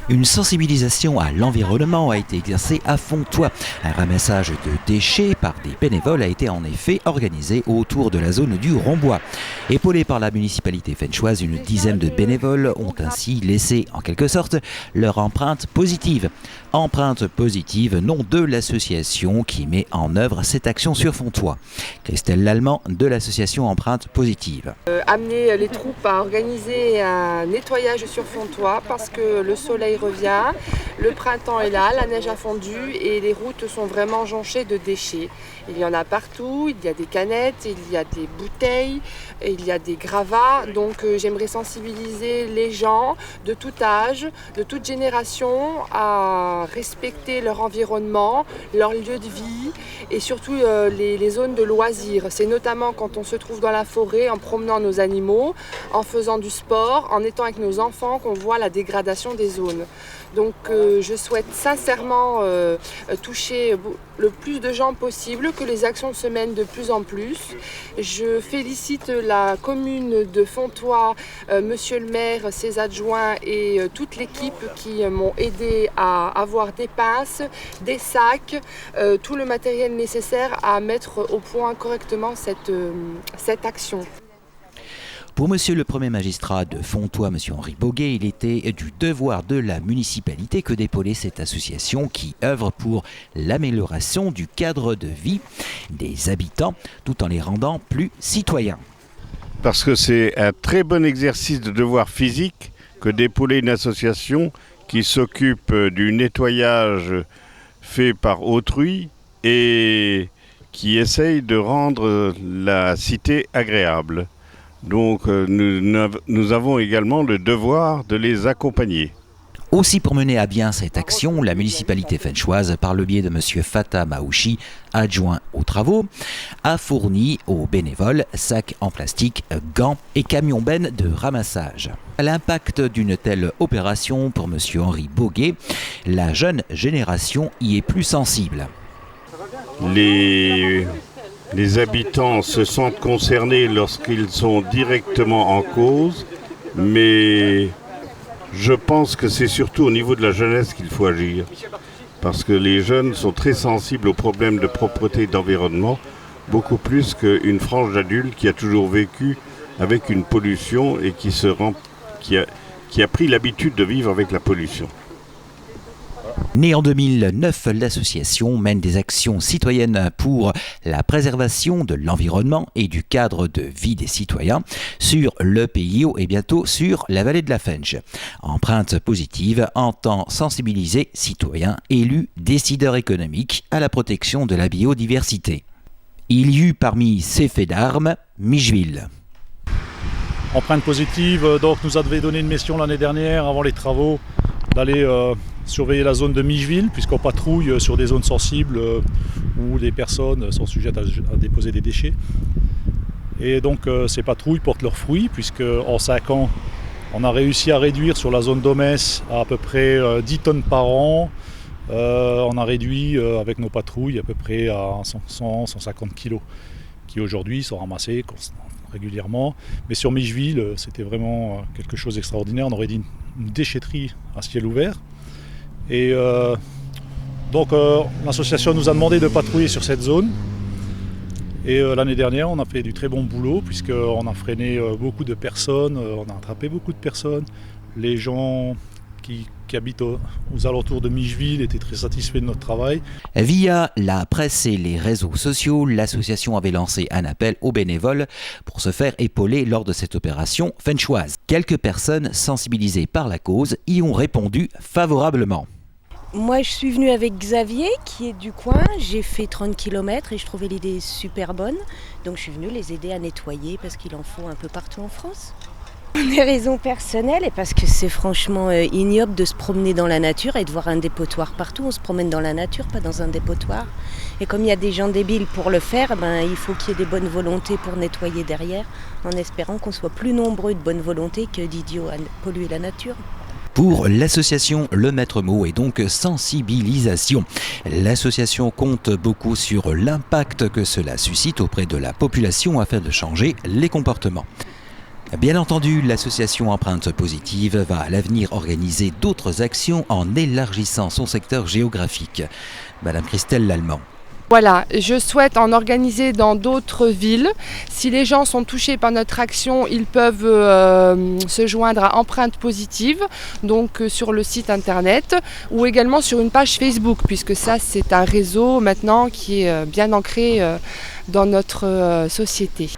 Une sensibilisation à l'environnement a été exercée à Fontoy. Un ramassage de déchets par des bénévoles a été en effet organisé autour de la zone du Rombois. Épaulés par la municipalité fenchoise, une dizaine de bénévoles ont ainsi laissé en quelque sorte leur empreinte positive. Empreinte positive, nom de l'association qui met en œuvre cette action sur Fontoy. Christelle Lallemand de l'association Empreinte positive. Amener les troupes à organiser un nettoyage sur Fontoy parce que le soleil revient, le printemps est là, la neige a fondu et les routes sont vraiment jonchées de déchets. Il y en a partout, il y a des canettes, il y a des bouteilles, il y a des gravats. Donc j'aimerais sensibiliser les gens de tout âge, de toute génération à respecter leur environnement, leur lieu de vie et surtout les zones de loisirs. C'est notamment quand on se trouve dans la forêt en promenant nos animaux, en faisant du sport, en étant avec nos enfants qu'on voit la dégradation des zones. Donc je souhaite sincèrement toucher le plus de gens possible, que les actions se mènent de plus en plus. Je félicite la commune de Fontoy, monsieur le maire, ses adjoints et toute l'équipe qui m'ont aidé à avoir des pinces, des sacs, tout le matériel nécessaire à mettre au point correctement cette action. Pour monsieur le premier magistrat de Fontoy, monsieur Henri Boguet, il était du devoir de la municipalité que d'épauler cette association qui œuvre pour l'amélioration du cadre de vie des habitants tout en les rendant plus citoyens. Parce que c'est un très bon exercice de devoir physique que d'épauler une association qui s'occupe du nettoyage fait par autrui et qui essaye de rendre la cité agréable. Donc nous avons également le devoir de les accompagner. Aussi pour mener à bien cette action, la municipalité fenchoise, par le biais de M. Fatah Maouchi, adjoint aux travaux, a fourni aux bénévoles sacs en plastique, gants et camions-bennes de ramassage. À l'impact d'une telle opération pour M. Henri Boguet, la jeune génération y est plus sensible. Les habitants se sentent concernés lorsqu'ils sont directement en cause, mais je pense que c'est surtout au niveau de la jeunesse qu'il faut agir. Parce que les jeunes sont très sensibles aux problèmes de propreté et d'environnement, beaucoup plus qu'une frange d'adultes qui a toujours vécu avec une pollution et qui a pris l'habitude de vivre avec la pollution. Née en 2009, l'association mène des actions citoyennes pour la préservation de l'environnement et du cadre de vie des citoyens sur le PIO et bientôt sur la vallée de la Fensch. Empreinte positive entend sensibiliser citoyens, élus, décideurs économiques à la protection de la biodiversité. Il y eut parmi ces faits d'armes Micheville. Empreinte positive, donc nous avait donné une mission l'année dernière avant les travaux d'aller surveiller la zone de Micheville puisqu'on patrouille sur des zones sensibles où les personnes sont sujettes à déposer des déchets. Et donc ces patrouilles portent leurs fruits puisqu'en 5 ans on a réussi à réduire sur la zone d'Omès à peu près 10 tonnes par an. On a réduit avec nos patrouilles à peu près à 100-150 kilos qui aujourd'hui sont ramassés régulièrement. Mais sur Micheville, c'était vraiment quelque chose d'extraordinaire. On aurait dit une déchetterie à ciel ouvert. Et donc l'association nous a demandé de patrouiller sur cette zone. Et l'année dernière, on a fait du très bon boulot puisqu'on a freiné beaucoup de personnes, on a attrapé beaucoup de personnes. Les gens qui habitent aux alentours de Micheville étaient très satisfaits de notre travail. Via la presse et les réseaux sociaux, l'association avait lancé un appel aux bénévoles pour se faire épauler lors de cette opération fenchoise. Quelques personnes sensibilisées par la cause y ont répondu favorablement. Moi, je suis venue avec Xavier, qui est du coin. J'ai fait 30 km et je trouvais l'idée super bonne. Donc, je suis venue les aider à nettoyer parce qu'il en faut un peu partout en France. Des raisons personnelles et parce que c'est franchement ignoble de se promener dans la nature et de voir un dépotoir partout. On se promène dans la nature, pas dans un dépotoir. Et comme il y a des gens débiles pour le faire, il faut qu'il y ait des bonnes volontés pour nettoyer derrière, en espérant qu'on soit plus nombreux de bonne volonté que d'idiots à polluer la nature. Pour l'association, le maître mot est donc sensibilisation. L'association compte beaucoup sur l'impact que cela suscite auprès de la population afin de changer les comportements. Bien entendu, l'association Empreinte Positive va à l'avenir organiser d'autres actions en élargissant son secteur géographique. Madame Christelle Lallemand. Voilà, je souhaite en organiser dans d'autres villes. Si les gens sont touchés par notre action, ils peuvent se joindre à Empreinte Positive, donc sur le site internet, ou également sur une page Facebook, puisque ça c'est un réseau maintenant qui est bien ancré dans notre société.